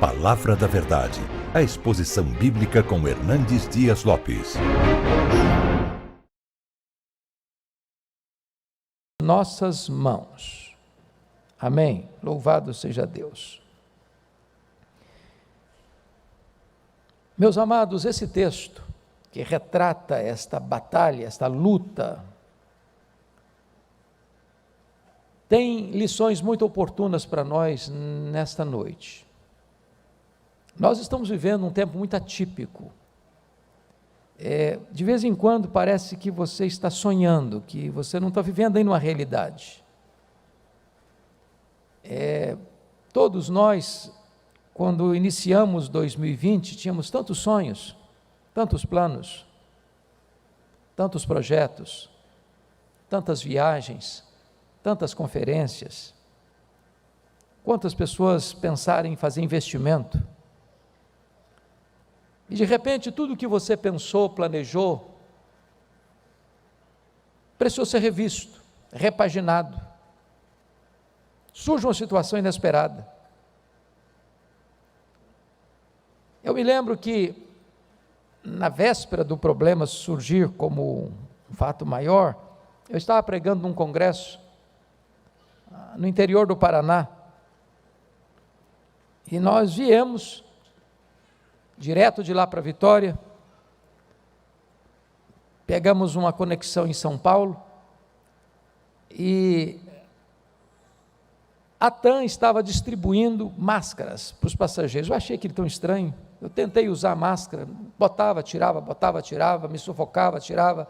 Palavra da Verdade, a exposição bíblica com Hernandes Dias Lopes. Nossas mãos. Amém. Louvado seja Deus. Meus amados, esse texto que retrata esta batalha, esta luta, tem lições muito oportunas para nós nesta noite. Nós estamos vivendo um tempo muito atípico. De vez em quando parece que você está sonhando, que você não está vivendo ainda uma realidade. Todos nós, quando iniciamos 2020, tínhamos tantos sonhos, tantos planos, tantos projetos, tantas viagens, tantas conferências. Quantas pessoas pensaram em fazer investimento? E de repente tudo o que você pensou, planejou, precisou ser revisto, repaginado. Surge uma situação inesperada. Eu me lembro que, na véspera do problema surgir como um fato maior, eu estava pregando num congresso no interior do Paraná, e nós viemos direto de lá para Vitória, pegamos uma conexão em São Paulo, e a TAM estava distribuindo máscaras para os passageiros. Eu achei aquilo tão estranho. Eu tentei usar máscara, botava, tirava, me sufocava, tirava.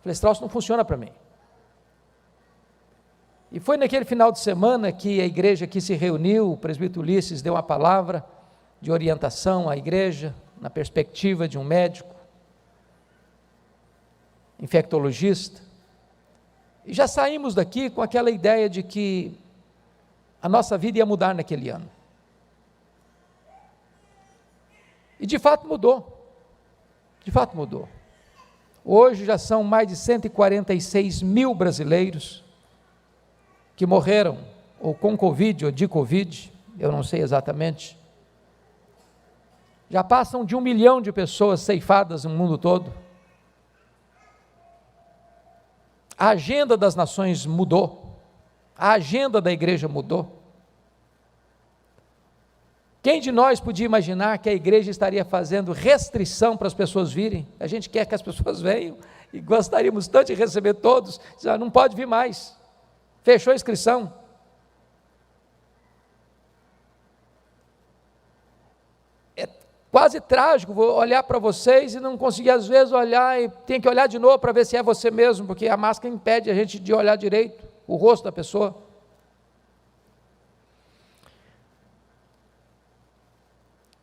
Falei, esse troço não funciona para mim. E foi naquele final de semana que a igreja aqui se reuniu, o presbítero Ulisses deu uma palavra de orientação à igreja, na perspectiva de um médico, infectologista, e já saímos daqui com aquela ideia de que a nossa vida ia mudar naquele ano. E de fato mudou, Hoje já são mais de 146 mil brasileiros que morreram, ou com Covid, ou de Covid, eu não sei exatamente. Já passam de 1 milhão de pessoas ceifadas no mundo todo. A agenda das nações mudou, a agenda da igreja mudou. Quem de nós podia imaginar que a igreja estaria fazendo restrição para as pessoas virem? A gente quer que as pessoas venham, e gostaríamos tanto de receber todos, não pode vir mais, fechou a inscrição. Quase trágico, vou olhar para vocês e não conseguir às vezes olhar, e tem que olhar de novo para ver se é você mesmo, porque a máscara impede a gente de olhar direito o rosto da pessoa.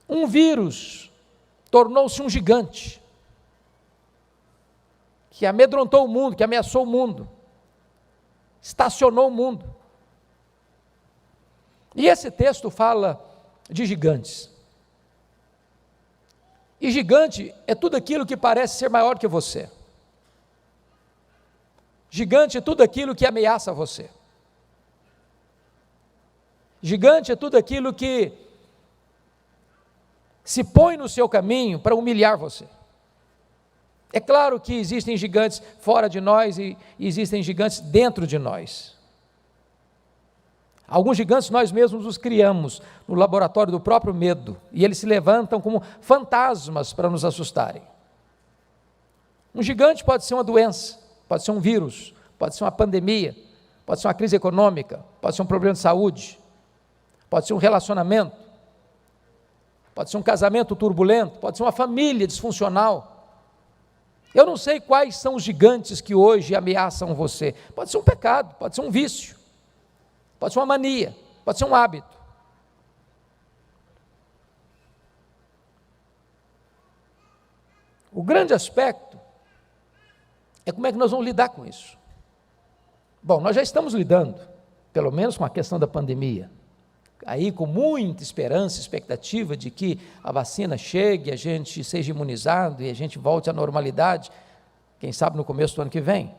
Um vírus tornou-se um gigante, que amedrontou o mundo, que ameaçou o mundo, estacionou o mundo. E esse texto fala de gigantes. E gigante é tudo aquilo que parece ser maior que você. Gigante é tudo aquilo que ameaça você. Gigante é tudo aquilo que se põe no seu caminho para humilhar você. É claro que existem gigantes fora de nós e existem gigantes dentro de nós. Alguns gigantes nós mesmos os criamos no laboratório do próprio medo, e eles se levantam como fantasmas para nos assustarem. Um gigante pode ser uma doença, pode ser um vírus, pode ser uma pandemia, pode ser uma crise econômica, pode ser um problema de saúde, pode ser um relacionamento, pode ser um casamento turbulento, pode ser uma família disfuncional. Eu não sei quais são os gigantes que hoje ameaçam você. Pode ser um pecado, pode ser um vício, pode ser uma mania, pode ser um hábito. O grande aspecto é como é que nós vamos lidar com isso. Bom, nós já estamos lidando, pelo menos com a questão da pandemia, aí com muita esperança, expectativa de que a vacina chegue, a gente seja imunizado e a gente volte à normalidade, quem sabe no começo do ano que vem.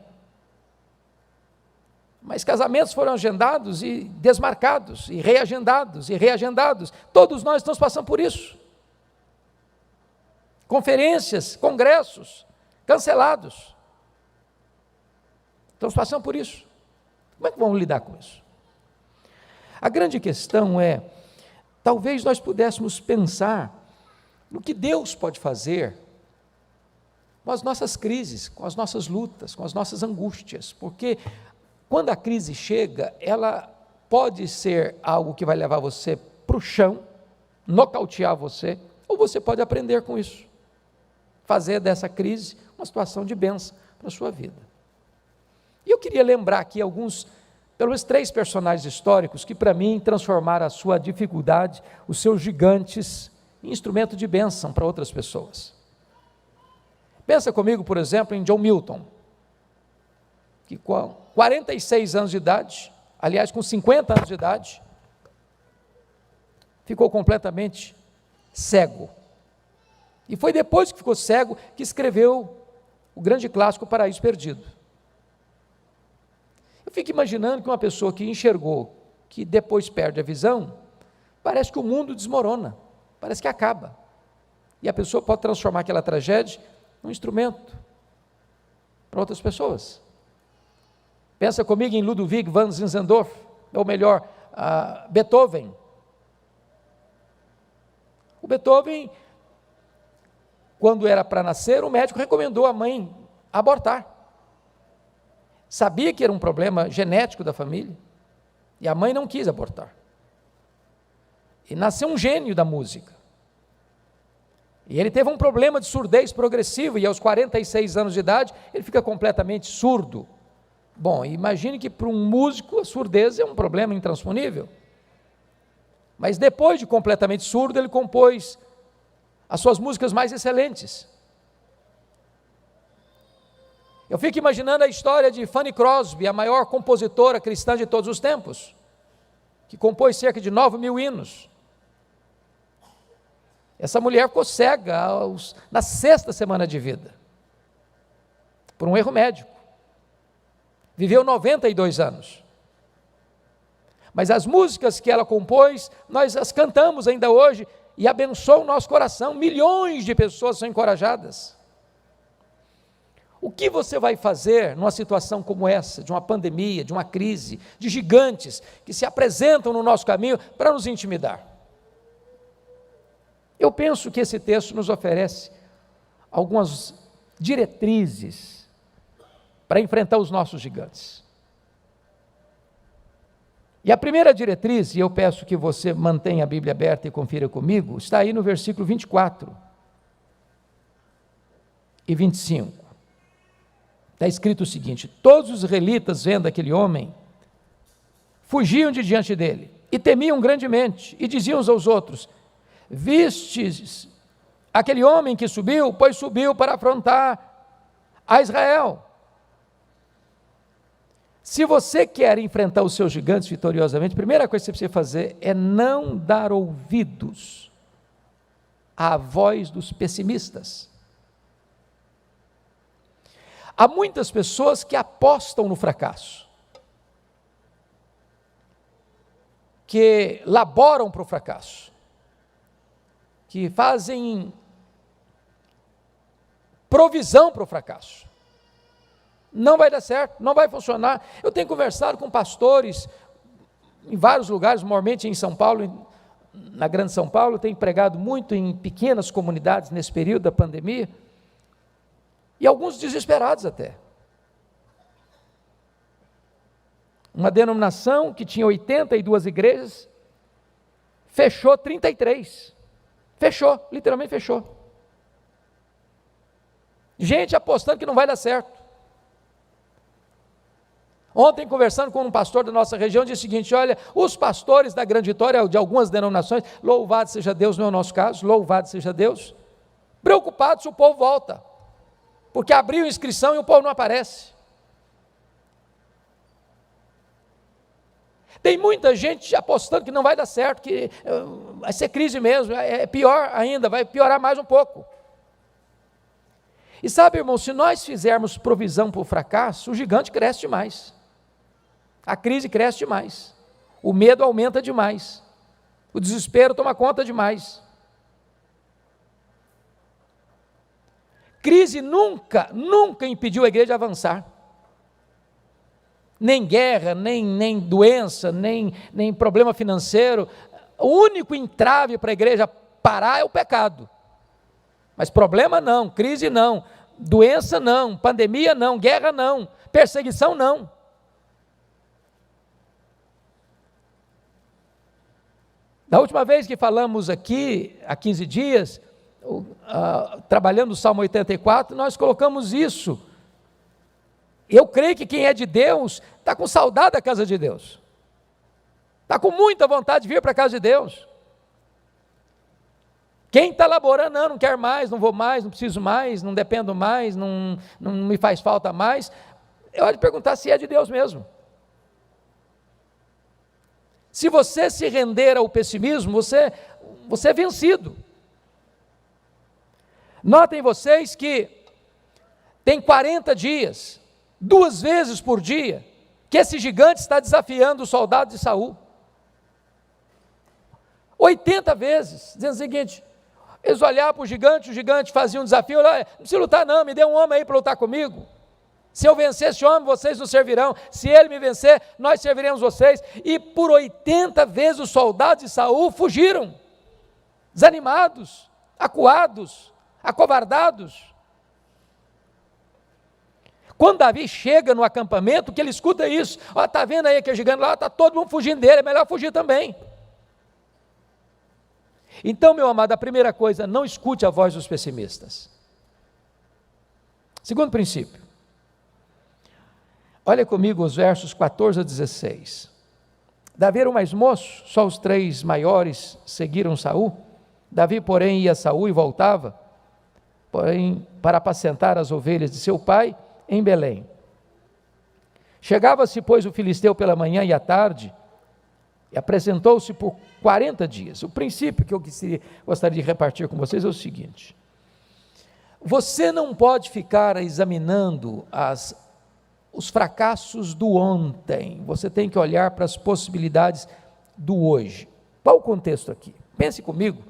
Mas casamentos foram agendados e desmarcados, e reagendados, e reagendados. Todos nós estamos passando por isso. Conferências, congressos, cancelados. Estamos passando por isso. Como é que vamos lidar com isso? A grande questão é, talvez nós pudéssemos pensar no que Deus pode fazer com as nossas crises, com as nossas lutas, com as nossas angústias, porque quando a crise chega, ela pode ser algo que vai levar você para o chão, nocautear você, ou você pode aprender com isso, fazer dessa crise uma situação de bênção para a sua vida. E eu queria lembrar aqui pelo menos 3 personagens históricos que para mim transformaram a sua dificuldade, os seus gigantes, em instrumento de bênção para outras pessoas. Pensa comigo, por exemplo, em John Milton, que com 46 anos de idade, aliás, com 50 anos de idade, ficou completamente cego. E foi depois que ficou cego que escreveu o grande clássico Paraíso Perdido. Eu fico imaginando que uma pessoa que enxergou, que depois perde a visão, parece que o mundo desmorona, parece que acaba. E a pessoa pode transformar aquela tragédia num instrumento para outras pessoas. Pensa comigo em Ludwig van Zinzendorf, ou melhor, Beethoven. O Beethoven, quando era para nascer, o médico recomendou à mãe abortar. Sabia que era um problema genético da família, e a mãe não quis abortar. E nasceu um gênio da música. E ele teve um problema de surdez progressiva, e aos 46 anos de idade, ele fica completamente surdo. Bom, imagine que para um músico a surdez é um problema intransponível. Mas depois de completamente surdo, ele compôs as suas músicas mais excelentes. Eu fico imaginando a história de Fanny Crosby, a maior compositora cristã de todos os tempos, que compôs cerca de 9.000 hinos. Essa mulher ficou cega na 6ª semana de vida, por um erro médico. Viveu 92 anos. Mas as músicas que ela compôs, nós as cantamos ainda hoje e abençoam o nosso coração. Milhões de pessoas são encorajadas. O que você vai fazer numa situação como essa, de uma pandemia, de uma crise, de gigantes que se apresentam no nosso caminho para nos intimidar? Eu penso que esse texto nos oferece algumas diretrizes para enfrentar os nossos gigantes. E a primeira diretriz, e eu peço que você mantenha a Bíblia aberta e confira comigo, está aí no versículo 24 e 25. Está escrito o seguinte: todos os israelitas, vendo aquele homem, fugiam de diante dele, e temiam grandemente, e diziam uns aos outros: vistes aquele homem que subiu? Pois subiu para afrontar a Israel. Se você quer enfrentar os seus gigantes vitoriosamente, a primeira coisa que você precisa fazer é não dar ouvidos à voz dos pessimistas. Há muitas pessoas que apostam no fracasso, que laboram para o fracasso, que fazem provisão para o fracasso. Não vai dar certo, não vai funcionar. Eu tenho conversado com pastores em vários lugares, normalmente em São Paulo, na Grande São Paulo, tenho pregado muito em pequenas comunidades nesse período da pandemia, e alguns desesperados até. Uma denominação que tinha 82 igrejas, fechou 33. Fechou, literalmente fechou. Gente apostando que não vai dar certo. Ontem, conversando com um pastor da nossa região, disse o seguinte: olha, os pastores da Grande Vitória, de algumas denominações, louvado seja Deus, não é o nosso caso, louvado seja Deus, preocupados se o povo volta, porque abriu inscrição e o povo não aparece. Tem muita gente apostando que não vai dar certo, que vai ser crise mesmo, é pior ainda, vai piorar mais um pouco. E sabe, irmão, se nós fizermos provisão para o fracasso, o gigante cresce demais. A crise cresce demais, o medo aumenta demais, o desespero toma conta demais. Crise nunca impediu a igreja de avançar. Nem guerra, nem doença, nem problema financeiro. O único entrave para a igreja parar é o pecado. Mas problema não, crise não, doença não, pandemia não, guerra não, perseguição não. Da última vez que falamos aqui, há 15 dias, trabalhando o Salmo 84, nós colocamos isso. Eu creio que quem é de Deus está com saudade da casa de Deus, está com muita vontade de vir para a casa de Deus. Quem está laborando, não quer mais, não vou mais, não preciso mais, não dependo mais, não me faz falta mais, eu vou te perguntar se é de Deus mesmo. Se você se render ao pessimismo, você é vencido. Notem vocês que tem 40 dias, 2 vezes por dia, que esse gigante está desafiando os soldados de Saul. 80 vezes, dizendo o seguinte: eles olhavam para o gigante fazia um desafio, olha, não precisa lutar não, me dê um homem aí para lutar comigo. Se eu vencer esse homem, vocês nos servirão. Se ele me vencer, nós serviremos vocês. E por 80 vezes os soldados de Saul fugiram, desanimados, acuados, acovardados. Quando Davi chega no acampamento, que ele escuta isso, está vendo aí aquele gigante lá, está todo mundo fugindo dele, é melhor fugir também. Então, meu amado, a primeira coisa, não escute a voz dos pessimistas. Segundo princípio, olha comigo os versos 14 a 16. Davi era o mais moço, só os 3 maiores seguiram Saul. Davi, porém, ia a Saul e voltava, porém, para apacentar as ovelhas de seu pai em Belém. Chegava-se, pois, o filisteu pela manhã e à tarde, e apresentou-se por 40 dias. O princípio que eu gostaria de repartir com vocês é o seguinte: você não pode ficar examinando os fracassos do ontem, você tem que olhar para as possibilidades do hoje. Qual o contexto aqui? Pense comigo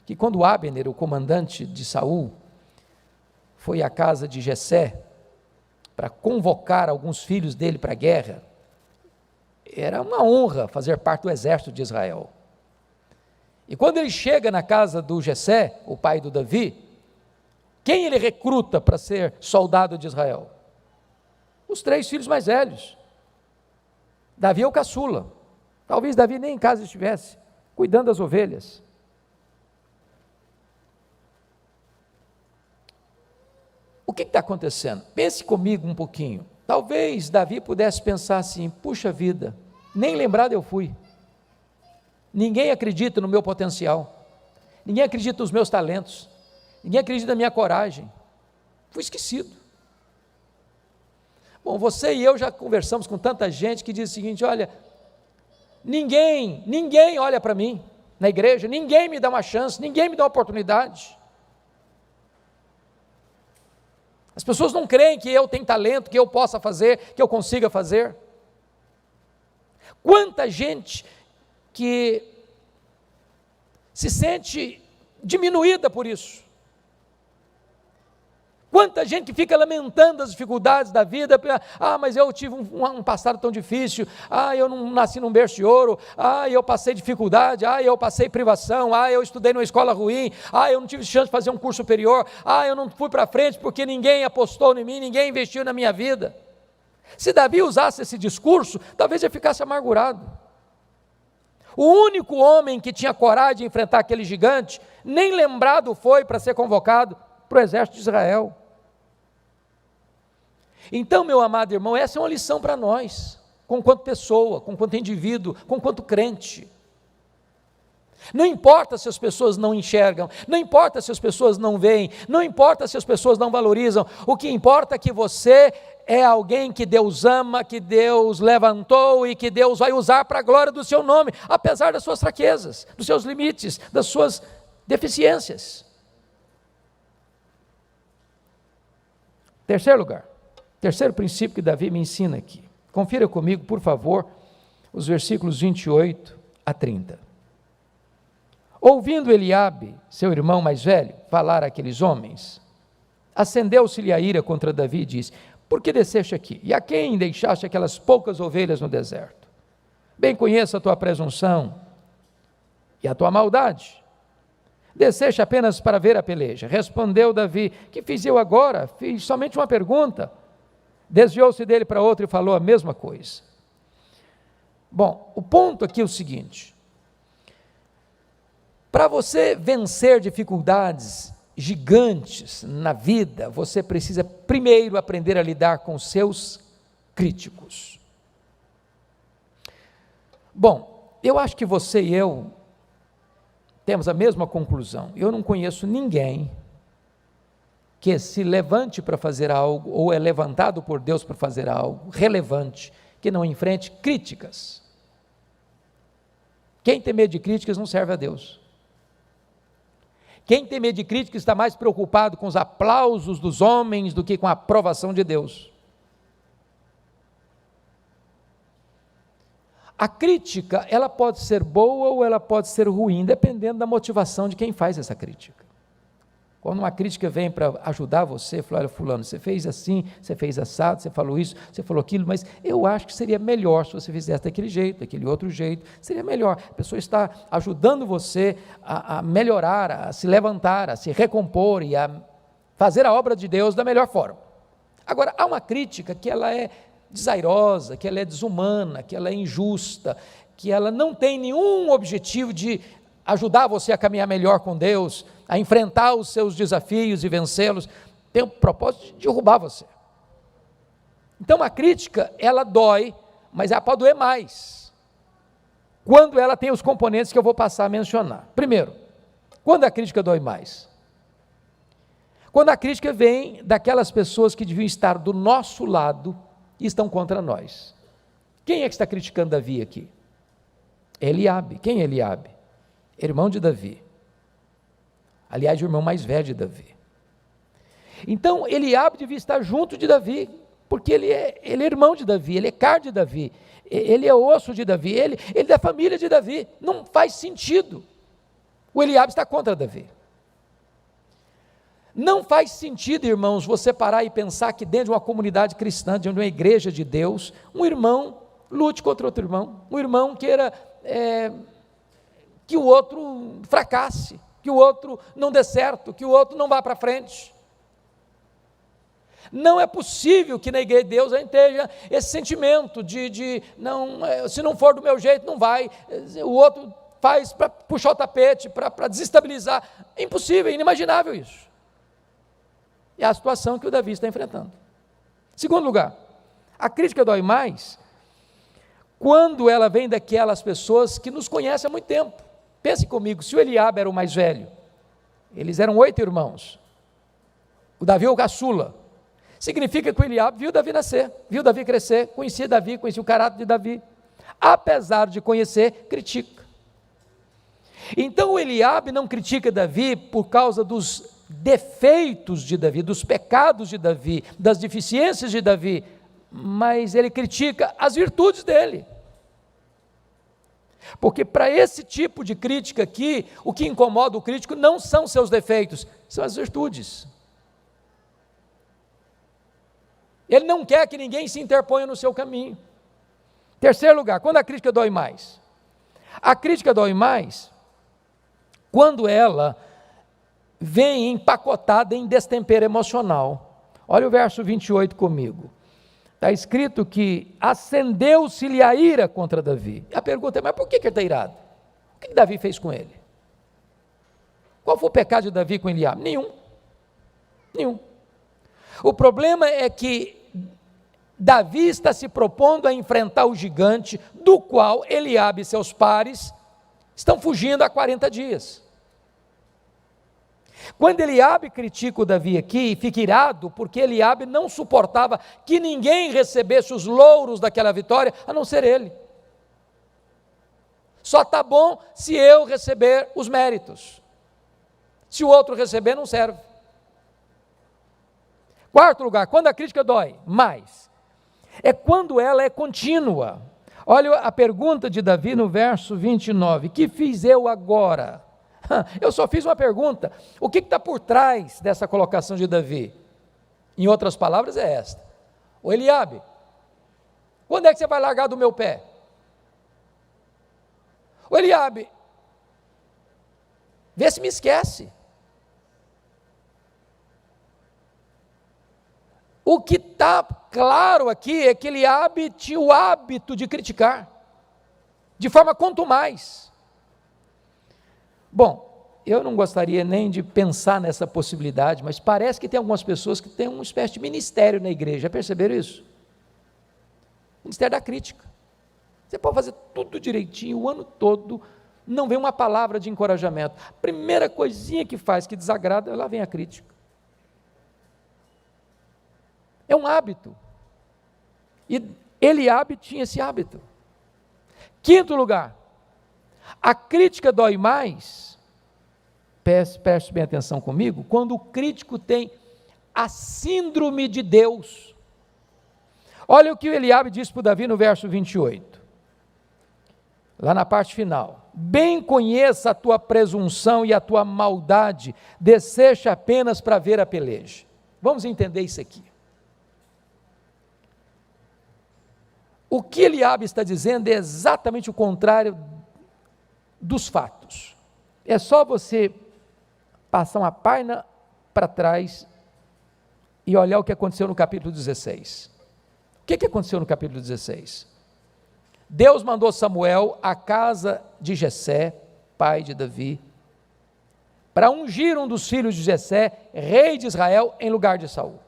que quando Abner, o comandante de Saul, foi à casa de Jessé para convocar alguns filhos dele para a guerra, era uma honra fazer parte do exército de Israel. E quando ele chega na casa do Jessé, o pai do Davi, quem ele recruta para ser soldado de Israel? Os 3 filhos mais velhos. Davi é o caçula. Talvez Davi nem em casa estivesse, cuidando das ovelhas. O que está acontecendo? Pense comigo um pouquinho. Talvez Davi pudesse pensar assim: puxa vida, nem lembrado eu fui. Ninguém acredita no meu potencial. Ninguém acredita nos meus talentos. Ninguém acredita na minha coragem. Fui esquecido. Bom, você e eu já conversamos com tanta gente que diz o seguinte: olha, ninguém olha para mim na igreja, ninguém me dá uma chance, ninguém me dá uma oportunidade. As pessoas não creem que eu tenho talento, que eu possa fazer, que eu consiga fazer. Quanta gente que se sente diminuída por isso. Quanta gente que fica lamentando as dificuldades da vida, mas eu tive um passado tão difícil, eu não nasci num berço de ouro, eu passei dificuldade, eu passei privação, eu estudei numa escola ruim, eu não tive chance de fazer um curso superior, eu não fui para frente porque ninguém apostou em mim, ninguém investiu na minha vida. Se Davi usasse esse discurso, talvez ele ficasse amargurado. O único homem que tinha coragem de enfrentar aquele gigante, nem lembrado foi para ser convocado para o exército de Israel. Então, meu amado irmão, essa é uma lição para nós, com quanto pessoa, com quanto indivíduo, com quanto crente. Não importa se as pessoas não enxergam, não importa se as pessoas não veem, não importa se as pessoas não valorizam, o que importa é que você é alguém que Deus ama, que Deus levantou e que Deus vai usar para a glória do seu nome, apesar das suas fraquezas, dos seus limites, das suas deficiências. Terceiro lugar, terceiro princípio que Davi me ensina aqui. Confira comigo, por favor, os versículos 28 a 30. Ouvindo Eliabe, seu irmão mais velho, falar àqueles homens, acendeu-se-lhe a ira contra Davi e disse: por que desceste aqui? E a quem deixaste aquelas poucas ovelhas no deserto? Bem conheço a tua presunção e a tua maldade. Desceste apenas para ver a peleja. Respondeu Davi: que fiz eu agora? Fiz somente uma pergunta. Desviou-se dele para outro e falou a mesma coisa. Bom, o ponto aqui é o seguinte: para você vencer dificuldades gigantes na vida, você precisa primeiro aprender a lidar com seus críticos. Bom, eu acho que você e eu temos a mesma conclusão. Eu não conheço ninguém que se levante para fazer algo, ou é levantado por Deus para fazer algo relevante, que não enfrente críticas. Quem tem medo de críticas não serve a Deus. Quem tem medo de críticas está mais preocupado com os aplausos dos homens do que com a aprovação de Deus. A crítica, ela pode ser boa ou ela pode ser ruim, dependendo da motivação de quem faz essa crítica. Quando uma crítica vem para ajudar você, fala: olha, fulano, você fez assim, você fez assado, você falou isso, você falou aquilo, mas eu acho que seria melhor se você fizesse daquele jeito, daquele outro jeito, seria melhor. A pessoa está ajudando você a melhorar, a se levantar, a se recompor e a fazer a obra de Deus da melhor forma. Agora, há uma crítica que ela é desairosa, que ela é desumana, que ela é injusta, que ela não tem nenhum objetivo de ajudar você a caminhar melhor com Deus, a enfrentar os seus desafios e vencê-los, tem o propósito de derrubar você. Então a crítica, ela dói, mas ela pode doer mais, quando ela tem os componentes que eu vou passar a mencionar. Primeiro, quando a crítica dói mais? Quando a crítica vem daquelas pessoas que deviam estar do nosso lado e estão contra nós. Quem é que está criticando Davi aqui? Eliabe. Quem é Eliabe? Irmão de Davi. Aliás, o irmão mais velho de Davi. Então, Eliabe devia estar junto de Davi, porque ele é irmão de Davi, ele é carne de Davi, ele é osso de Davi, ele é da família de Davi. Não faz sentido o Eliabe estar contra Davi. Não faz sentido, irmãos, você parar e pensar que dentro de uma comunidade cristã, dentro de uma igreja de Deus, um irmão lute contra outro irmão, um irmão queira que o outro fracasse, que o outro não dê certo, que o outro não vá para frente. Não é possível que na igreja de Deus a gente tenha esse sentimento de não, se não for do meu jeito, não vai, o outro faz para puxar o tapete, para desestabilizar. É impossível, é inimaginável isso. É a situação que o Davi está enfrentando. Segundo lugar, a crítica dói mais quando ela vem daquelas pessoas que nos conhecem há muito tempo. Pense comigo, se o Eliabe era o mais velho, eles eram 8 irmãos, o Davi é o caçula, significa que o Eliabe viu Davi nascer, viu Davi crescer, conhecia Davi, conhecia o caráter de Davi, apesar de conhecer, critica. Então o Eliabe não critica Davi por causa dos defeitos de Davi, dos pecados de Davi, das deficiências de Davi, mas ele critica as virtudes dele. Porque para esse tipo de crítica aqui, o que incomoda o crítico não são seus defeitos, são as virtudes. Ele não quer que ninguém se interponha no seu caminho. Terceiro lugar, quando a crítica dói mais? A crítica dói mais quando ela vem empacotada em destempero emocional. Olha o verso 28 comigo. Está escrito que acendeu-se-lhe a ira contra Davi. A pergunta é, mas por que ele está irado? O que Davi fez com ele? Qual foi o pecado de Davi com Eliabe? Nenhum. O problema é que Davi está se propondo a enfrentar o gigante do qual Eliabe e seus pares estão fugindo há 40 dias. Quando Eliabe critica o Davi aqui, e fica irado, porque Eliabe não suportava que ninguém recebesse os louros daquela vitória, a não ser ele. Só está bom se eu receber os méritos. Se o outro receber, não serve. Quarto lugar, quando a crítica dói mais, é quando ela é contínua. Olha a pergunta de Davi no verso 29, que fiz eu agora? Eu só fiz uma pergunta, o que está por trás dessa colocação de Davi? Em outras palavras é esta: ô Eliabe, quando é que você vai largar do meu pé? Ô Eliabe, vê se me esquece. O que está claro aqui é que Eliabe tinha o hábito de criticar, de forma contumaz. Bom, eu não gostaria nem de pensar nessa possibilidade, mas parece que tem algumas pessoas que têm uma espécie de ministério na igreja, já perceberam isso? Ministério da crítica. Você pode fazer tudo direitinho o ano todo, não vem uma palavra de encorajamento. A primeira coisinha que faz que desagrada, lá vem a crítica. É um hábito. E Eliabe tinha esse hábito. Quinto lugar, a crítica dói mais, preste bem atenção comigo, quando o crítico tem a síndrome de Deus. Olha o que Eliabe disse para Davi no verso 28, lá na parte final: bem conheça a tua presunção e a tua maldade, desceste apenas para ver a peleja. Vamos entender isso aqui. O que Eliabe está dizendo é exatamente o contrário dos fatos. É só você passar uma página para trás e olhar o que aconteceu no capítulo 16. O que aconteceu no capítulo 16? Deus mandou Samuel à casa de Jessé, pai de Davi, para ungir um dos filhos de Jessé, rei de Israel, em lugar de Saul.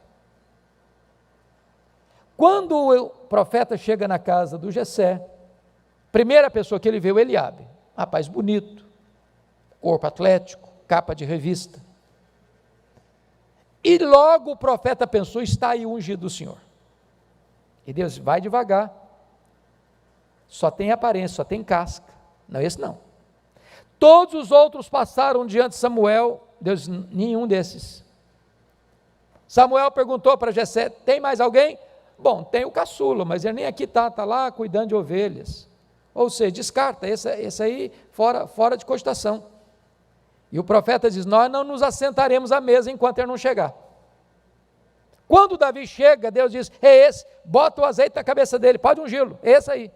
Quando o profeta chega na casa do Jessé, primeira pessoa que ele vê é o Eliabe, rapaz bonito, corpo atlético, capa de revista. E logo o profeta pensou: está aí o ungido do Senhor. E Deus vai devagar, só tem aparência, só tem casca. Não, esse não. Todos os outros passaram diante de Samuel, Deus, nenhum desses. Samuel perguntou para Jessé: tem mais alguém? Bom, tem o caçula, mas ele nem aqui está lá cuidando de ovelhas. Ou seja, descarta, esse aí fora de cogitação. E o profeta diz: nós não nos assentaremos à mesa enquanto ele não chegar. Quando Davi chega, Deus diz: é esse, bota o azeite na cabeça dele, pode ungí-lo, é esse aí.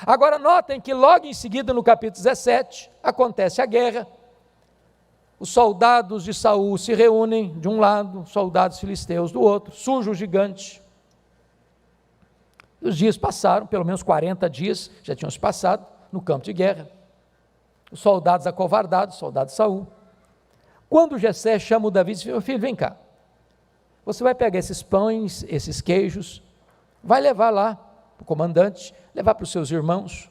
Agora notem que logo em seguida, no capítulo 17, acontece a guerra. Os soldados de Saul se reúnem de um lado, soldados filisteus do outro, surge o gigante. Os dias passaram, pelo menos 40 dias já tinham se passado no campo de guerra. Os soldados acovardados, soldados de Saul. Quando Jessé chama o Davi e diz: meu filho, vem cá, você vai pegar esses pães, esses queijos, vai levar lá para o comandante, levar para os seus irmãos.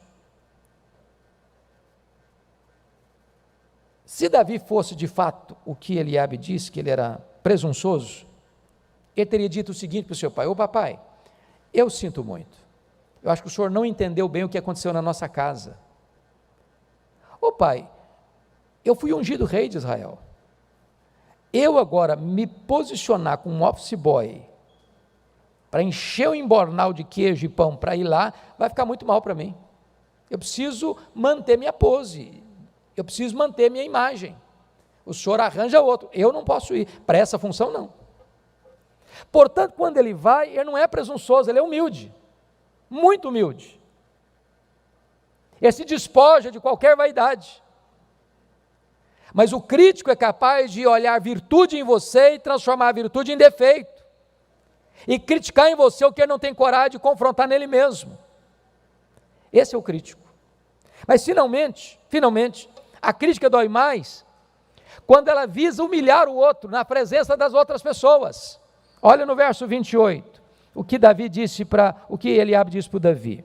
Se Davi fosse de fato o que Eliabe disse, que ele era presunçoso, ele teria dito o seguinte para o seu pai: ô papai, eu sinto muito, eu acho que o senhor não entendeu bem o que aconteceu na nossa casa. Ô pai, eu fui ungido rei de Israel, eu agora me posicionar como um office boy, para encher o embornal de queijo e pão para ir lá, vai ficar muito mal para mim. Eu preciso manter minha pose, eu preciso manter minha imagem. O senhor arranja outro, eu não posso ir para essa função, não. Portanto, quando ele vai, ele não é presunçoso, ele é humilde, muito humilde. Ele se despoja de qualquer vaidade. Mas o crítico é capaz de olhar virtude em você e transformar a virtude em defeito, e criticar em você o que ele não tem coragem de confrontar nele mesmo. Esse é o crítico. Mas finalmente, a crítica dói mais quando ela visa humilhar o outro na presença das outras pessoas. Olha no verso 28, o que Eliabe disse para o Davi.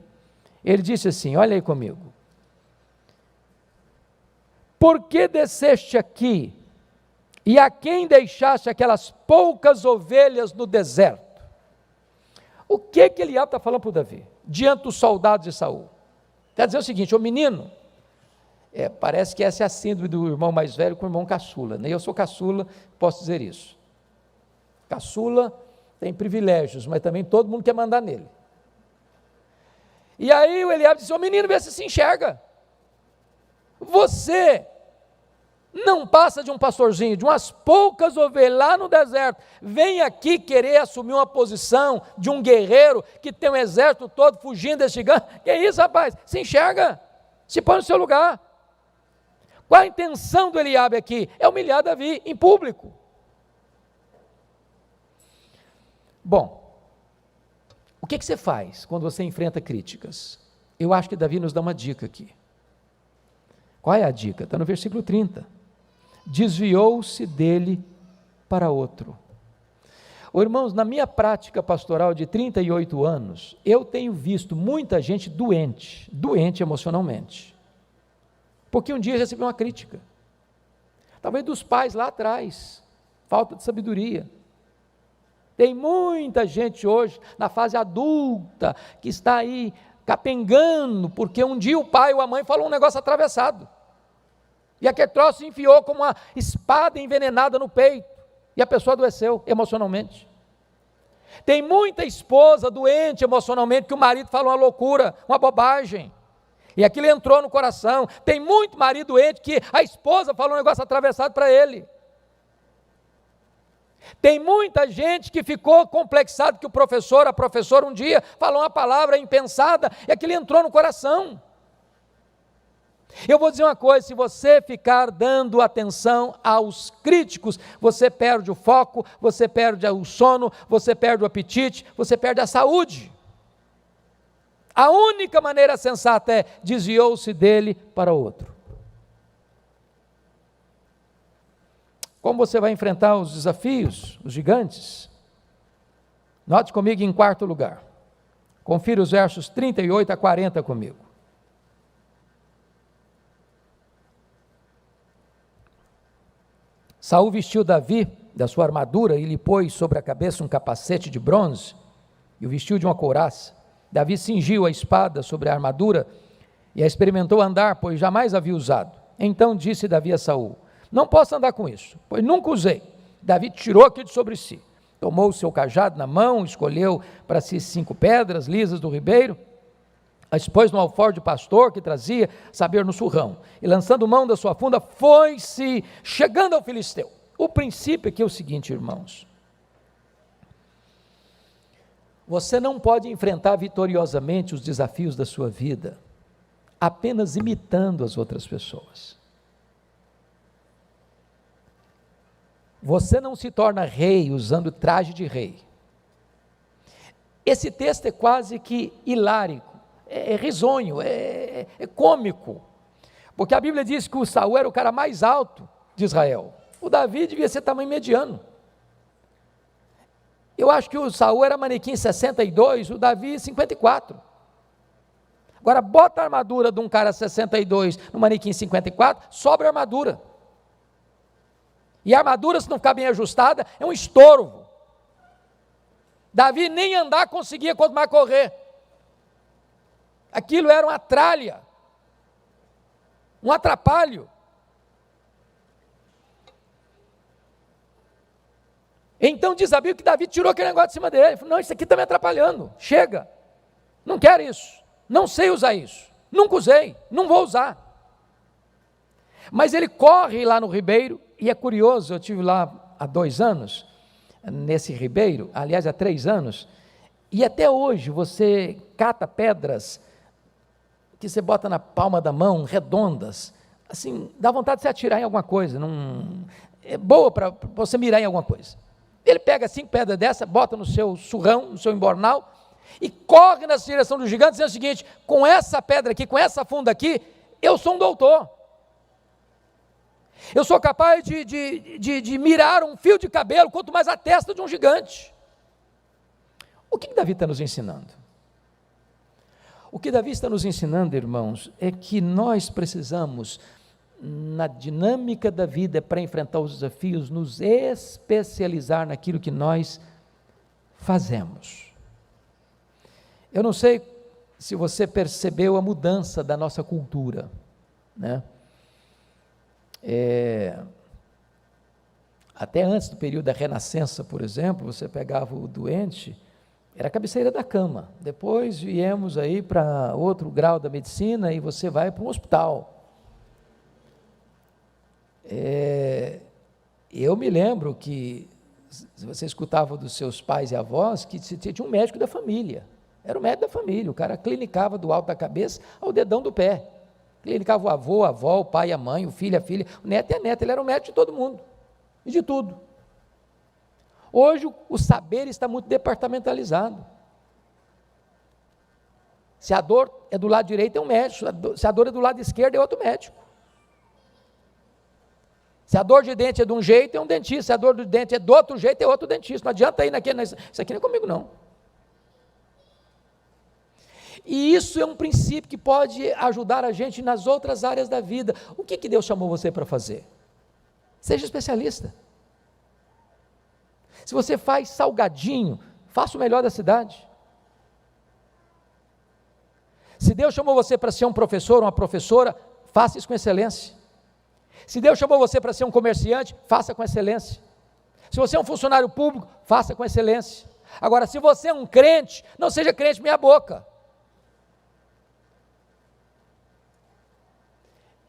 Ele disse assim, olha aí comigo: por que desceste aqui, e a quem deixaste aquelas poucas ovelhas no deserto? O que Eliabe está falando para o Davi, diante dos soldados de Saul? Quer dizer o seguinte: ô menino, parece que essa é a síndrome do irmão mais velho com o irmão caçula, né? Eu sou caçula, posso dizer isso. Caçula tem privilégios, mas também todo mundo quer mandar nele. E aí o Eliabe disse, ô menino, vê se se enxerga. Você não passa de um pastorzinho, de umas poucas ovelhas lá no deserto, vem aqui querer assumir uma posição de um guerreiro que tem um exército todo fugindo desse gigante. Que é isso, rapaz? Se enxerga, se põe no seu lugar. Qual a intenção do Eliabe aqui? É humilhar Davi em público. Bom, o que você faz quando você enfrenta críticas? Eu acho que Davi nos dá uma dica aqui. Qual é a dica? Está no versículo 30. Desviou-se dele para outro. Irmãos, na minha prática pastoral de 38 anos, eu tenho visto muita gente doente emocionalmente. Porque um dia recebi uma crítica. Talvez dos pais lá atrás, falta de sabedoria. Tem muita gente hoje, na fase adulta, que está aí capengando, porque um dia o pai ou a mãe falou um negócio atravessado. E aquele troço se enfiou como uma espada envenenada no peito. E a pessoa adoeceu emocionalmente. Tem muita esposa doente emocionalmente, que o marido falou uma loucura, uma bobagem. E aquilo entrou no coração. Tem muito marido doente que a esposa falou um negócio atravessado para ele. Tem muita gente que ficou complexado que a professora um dia falou uma palavra impensada e aquilo entrou no coração. Eu vou dizer uma coisa, se você ficar dando atenção aos críticos, você perde o foco, você perde o sono, você perde o apetite, você perde a saúde. A única maneira sensata é desviou-se dele para outro. Como você vai enfrentar os desafios, os gigantes? Note comigo em quarto lugar. Confira os versos 38 a 40 comigo. Saul vestiu Davi da sua armadura e lhe pôs sobre a cabeça um capacete de bronze e o vestiu de uma couraça. Davi cingiu a espada sobre a armadura e a experimentou andar, pois jamais havia usado. Então disse Davi a Saul: não posso andar com isso, pois nunca usei. Davi tirou aquilo de sobre si, tomou o seu cajado na mão, escolheu para si 5 pedras lisas do ribeiro, as pôs no alforje de pastor que trazia saber no surrão, e lançando mão da sua funda, foi-se chegando ao filisteu. O princípio aqui é o seguinte, irmãos: você não pode enfrentar vitoriosamente os desafios da sua vida apenas imitando as outras pessoas. Você não se torna rei usando traje de rei. Esse texto é quase que hilárico, é risonho, é cômico, porque a Bíblia diz que o Saul era o cara mais alto de Israel, o Davi devia ser tamanho mediano. Eu acho que o Saul era manequim 62, o Davi 54. Agora bota a armadura de um cara 62 no manequim 54, sobra a armadura. E a armadura, se não ficar bem ajustada, é um estorvo. Davi nem andar conseguia, quanto mais correr. Aquilo era uma tralha, um atrapalho. Então diz a Bíblia que Davi tirou aquele negócio de cima dele. Ele falou: não, isso aqui está me atrapalhando, chega, não quero isso, não sei usar isso, nunca usei, não vou usar. Mas ele corre lá no ribeiro, e é curioso, eu estive lá há 2 anos, nesse ribeiro, aliás há 3 anos, e até hoje você cata pedras que você bota na palma da mão, redondas, assim, dá vontade de você atirar em alguma coisa, é boa para você mirar em alguma coisa. Ele pega 5 pedras dessa, bota no seu surrão, no seu embornal, e corre na direção do gigante, dizendo o seguinte: com essa pedra aqui, com essa funda aqui, eu sou um doutor. Eu sou capaz de mirar um fio de cabelo, quanto mais a testa de um gigante. O que Davi está nos ensinando? O que Davi está nos ensinando, irmãos, é que nós precisamos, na dinâmica da vida, para enfrentar os desafios, nos especializar naquilo que nós fazemos. Eu não sei se você percebeu a mudança da nossa cultura, né? até antes do período da Renascença, por exemplo, você pegava o doente, era a cabeceira da cama. Depois viemos aí para outro grau da medicina e você vai para um hospital. Eu me lembro que você escutava dos seus pais e avós que tinha um médico da família. Era o médico da família, o cara clinicava do alto da cabeça ao dedão do pé. Clinicava o avô, a avó, o pai, a mãe, o filho, a filha, o neto e a neta. Ele era o médico de todo mundo e de tudo. Hoje o saber está muito departamentalizado. Se a dor é do lado direito, é um médico. Se a dor é do lado esquerdo, é outro médico. Se a dor de dente é de um jeito, é um dentista. Se a dor de dente é do outro jeito, é outro dentista. Não adianta ir naquele. Isso aqui não é comigo, não. E isso é um princípio que pode ajudar a gente nas outras áreas da vida. O que Deus chamou você para fazer? Seja especialista. Se você faz salgadinho, faça o melhor da cidade. Se Deus chamou você para ser um professor ou uma professora, faça isso com excelência. Se Deus chamou você para ser um comerciante, faça com excelência. Se você é um funcionário público, faça com excelência. Agora, se você é um crente, não seja crente meia boca.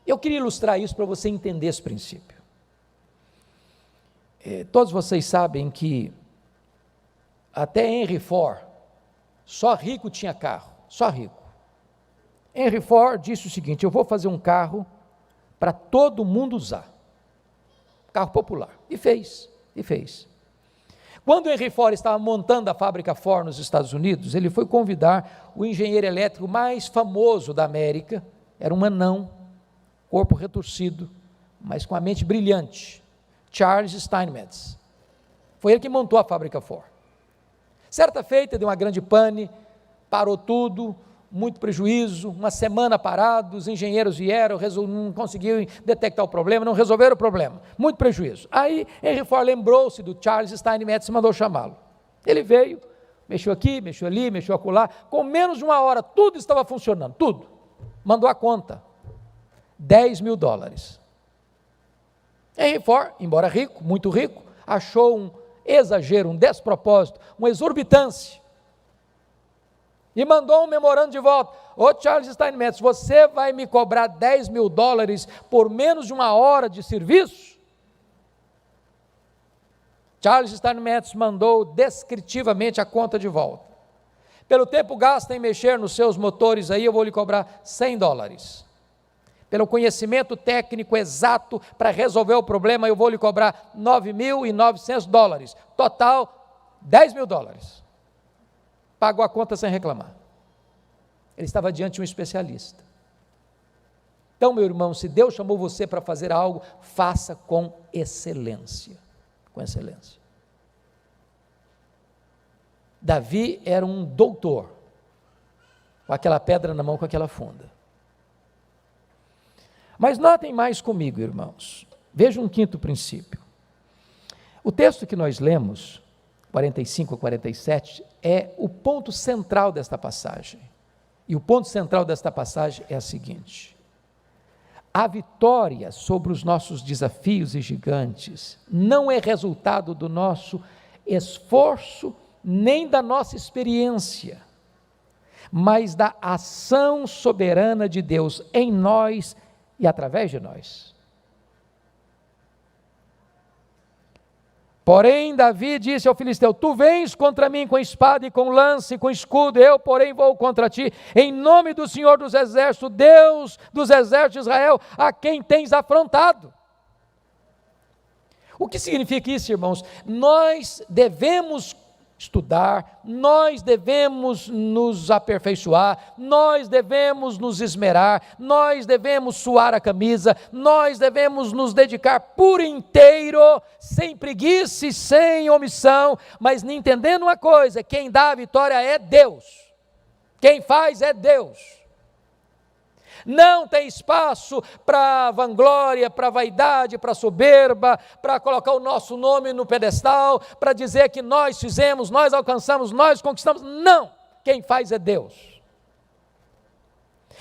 Eu queria ilustrar isso para você entender esse princípio. Todos vocês sabem que até Henry Ford, só rico tinha carro, só rico. Henry Ford disse o seguinte: eu vou fazer um carro para todo mundo usar, carro popular, e fez. Quando Henry Ford estava montando a fábrica Ford nos Estados Unidos, ele foi convidar o engenheiro elétrico mais famoso da América, era um anão, corpo retorcido, mas com a mente brilhante, Charles Steinmetz. Foi ele que montou a fábrica Ford. Certa feita, deu uma grande pane, parou tudo, muito prejuízo, uma semana parado, os engenheiros vieram, não conseguiram detectar o problema, não resolveram o problema, muito prejuízo. Aí Henry Ford lembrou-se do Charles Steinmetz e mandou chamá-lo. Ele veio, mexeu aqui, mexeu ali, mexeu acolá, com menos de uma hora, tudo estava funcionando, tudo. Mandou a conta, $10.000. Henry Ford, embora rico, muito rico, achou um exagero, um despropósito, uma exorbitância, e mandou um memorando de volta: ô Charles Steinmetz, você vai me cobrar $10.000 por menos de uma hora de serviço? Charles Steinmetz mandou descritivamente a conta de volta: pelo tempo gasto em mexer nos seus motores aí, eu vou lhe cobrar $100. Pelo conhecimento técnico exato para resolver o problema, eu vou lhe cobrar $9.900. Total, $10.000. Pagou a conta sem reclamar. Ele estava diante de um especialista. Então, meu irmão, se Deus chamou você para fazer algo, faça com excelência. Com excelência. Davi era um doutor, com aquela pedra na mão, com aquela funda. Mas notem mais comigo, irmãos. Veja um quinto princípio. O texto que nós lemos, 45 a 47, é o ponto central desta passagem. E o ponto central desta passagem é a seguinte: a vitória sobre os nossos desafios e gigantes não é resultado do nosso esforço nem da nossa experiência, mas da ação soberana de Deus em nós e através de nós. Porém, Davi disse ao filisteu: tu vens contra mim com espada e com lança e com escudo, eu, porém, vou contra ti, em nome do Senhor dos Exércitos, Deus dos Exércitos de Israel, a quem tens afrontado. O que significa isso, irmãos? Nós devemos estudar, nós devemos nos aperfeiçoar, nós devemos nos esmerar, nós devemos suar a camisa, nós devemos nos dedicar por inteiro, sem preguiça e sem omissão, mas entendendo uma coisa: quem dá a vitória é Deus, quem faz é Deus. Não tem espaço para vanglória, para vaidade, para soberba, para colocar o nosso nome no pedestal, para dizer que nós fizemos, nós alcançamos, nós conquistamos. Não! Quem faz é Deus.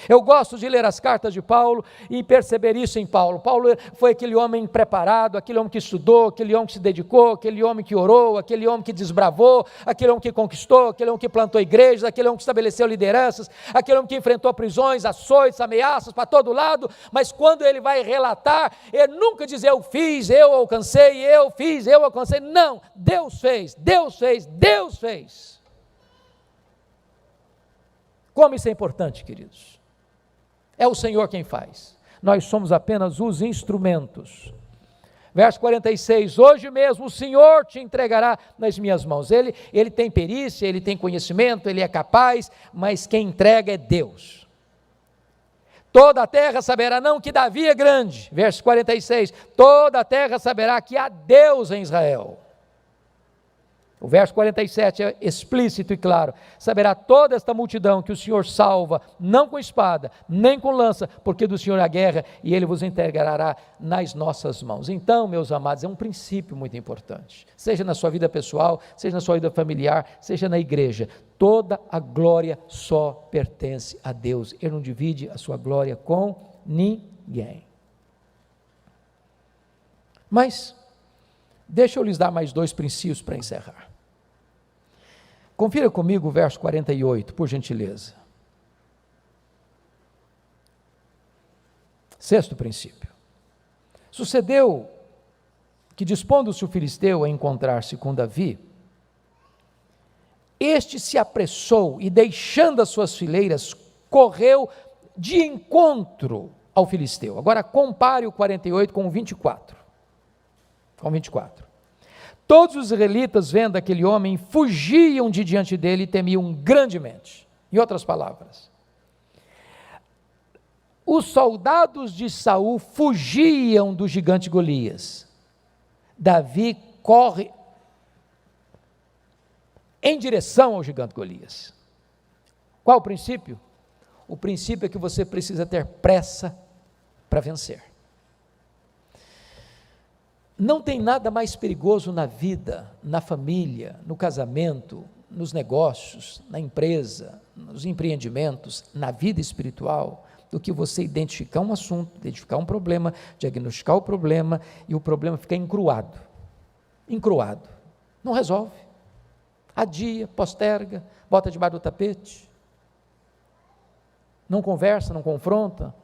Eu gosto de ler as cartas de Paulo e perceber isso em Paulo. Paulo foi aquele homem preparado, aquele homem que estudou, aquele homem que se dedicou, aquele homem que orou, aquele homem que desbravou, aquele homem que conquistou, aquele homem que plantou igrejas, aquele homem que estabeleceu lideranças, aquele homem que enfrentou prisões, açoites, ameaças para todo lado, mas quando ele vai relatar, ele nunca diz eu fiz, eu alcancei, eu fiz, eu alcancei. Não, Deus fez, Deus fez, Deus fez. Como isso é importante, queridos. É o Senhor quem faz, nós somos apenas os instrumentos. Verso 46, hoje mesmo o Senhor te entregará nas minhas mãos. Ele tem perícia, ele tem conhecimento, ele é capaz, mas quem entrega é Deus. Toda a terra saberá não que Davi é grande, verso 46, toda a terra saberá que há Deus em Israel. O verso 47 é explícito e claro, saberá toda esta multidão que o Senhor salva, não com espada, nem com lança, porque do Senhor é a guerra, e Ele vos entregará nas nossas mãos. Então, meus amados, é um princípio muito importante, seja na sua vida pessoal, seja na sua vida familiar, seja na igreja, toda a glória só pertence a Deus, Ele não divide a sua glória com ninguém. Mas, deixa eu lhes dar mais 2 princípios para encerrar. Confira comigo o verso 48, por gentileza. 6º princípio. Sucedeu que, dispondo-se o filisteu a encontrar-se com Davi, este se apressou e, deixando as suas fileiras, correu de encontro ao filisteu. Agora compare o 48 com o 24. Com 24. Todos os israelitas, vendo aquele homem, fugiam de diante dele e temiam grandemente. Em outras palavras, os soldados de Saul fugiam do gigante Golias. Davi corre em direção ao gigante Golias. Qual o princípio? O princípio é que você precisa ter pressa para vencer. Não tem nada mais perigoso na vida, na família, no casamento, nos negócios, na empresa, nos empreendimentos, na vida espiritual, do que você identificar um assunto, identificar um problema, diagnosticar o problema e o problema ficar encruado. Encruado. Não resolve. Adia, posterga, bota debaixo do tapete. Não conversa, não confronta,